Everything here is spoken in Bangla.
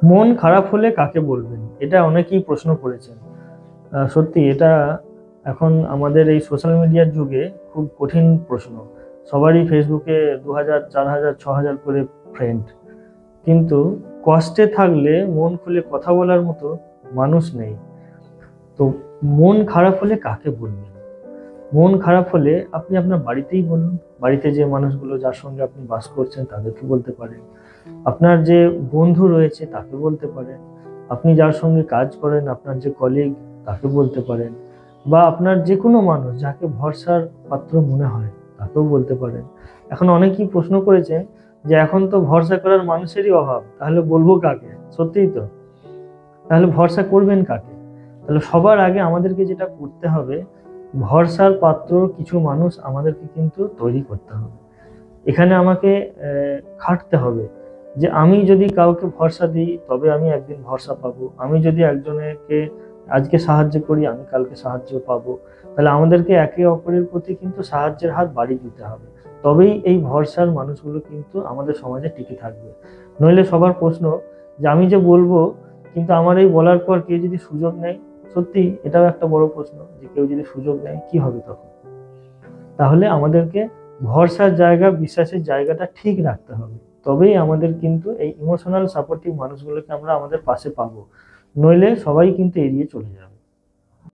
মন খারাপ হলে কাকে বলবেন, এটা অনেকেই প্রশ্ন করেছেন। সত্যি এটা এখন আমাদের এই সোশ্যাল মিডিয়ার যুগে খুব কঠিন প্রশ্ন। সবারই ফেসবুকে 2000 4000 6000 করে ফ্রেন্ড, কিন্তু কষ্টে থাকলে মন খুলে কথা বলার মতো মানুষ নেই। তো মন খারাপ হলে কাকে বলবেন? মন খারাপ হলে আপনি আপনার বাড়িতেই বলুন। বাড়িতে যে মানুষগুলো যার সঙ্গে আপনি বাস করছেন তাদেরকে বলতে পারেন। আপনার যে বন্ধু রয়েছে তাকে বলতে পারেন। আপনি যার সঙ্গে কাজ করেন, আপনার যে কলিগ, তাকে বলতে পারেন। বা আপনার যে কোনো মানুষ যাকে ভরসার পাত্র মনে হয় তাকেও বলতে পারেন। এখন অনেকেই প্রশ্ন করেছেন যে এখন তো ভরসা করার মানুষেরই অভাব, তাহলে বলবো কাকে? সত্যিই তো। তাহলে ভরসা করবেন কাকে? তাহলে সবার আগে আমাদেরকে যেটা করতে হবে, ভরসার পাত্র কিছু মানুষ আমাদেরকে কিন্তু তৈরি করতে হবে। এখানে আমাকে খাটতে হবে যে আমি যদি কাউকে ভরসা দিই তবে আমি একদিন ভরসা পাবো। আমি যদি একজনকে আজকে সাহায্য করি আমি কালকে সাহায্য পাবো। তাহলে আমাদেরকে একে অপরের প্রতি কিন্তু সাহায্যের হাত বাড়িয়ে দিতে হবে। তবেই এই ভরসার মানুষগুলো কিন্তু আমাদের সমাজে টিকে থাকবে। নইলে সবার প্রশ্ন যে আমি যে বলবো, কিন্তু আমার এই বলার পর কেউ যদি সুযোগ নেয়, সত্যি এটাও একটা বড় প্রশ্ন যে কেউ যদি সুযোগ নেয় কি হবে তখন? তাহলে আমাদেরকে ভরসার জায়গা, বিশ্বাসের জায়গাটা ঠিক রাখতে হবে। তবেই আমাদের কিন্তু এই ইমোশনাল সাপোর্টিভ মানুষগুলোকে আমরা আমাদের পাশে পাবো। নইলে সবাই কিন্তু এড়িয়ে চলে যাবে।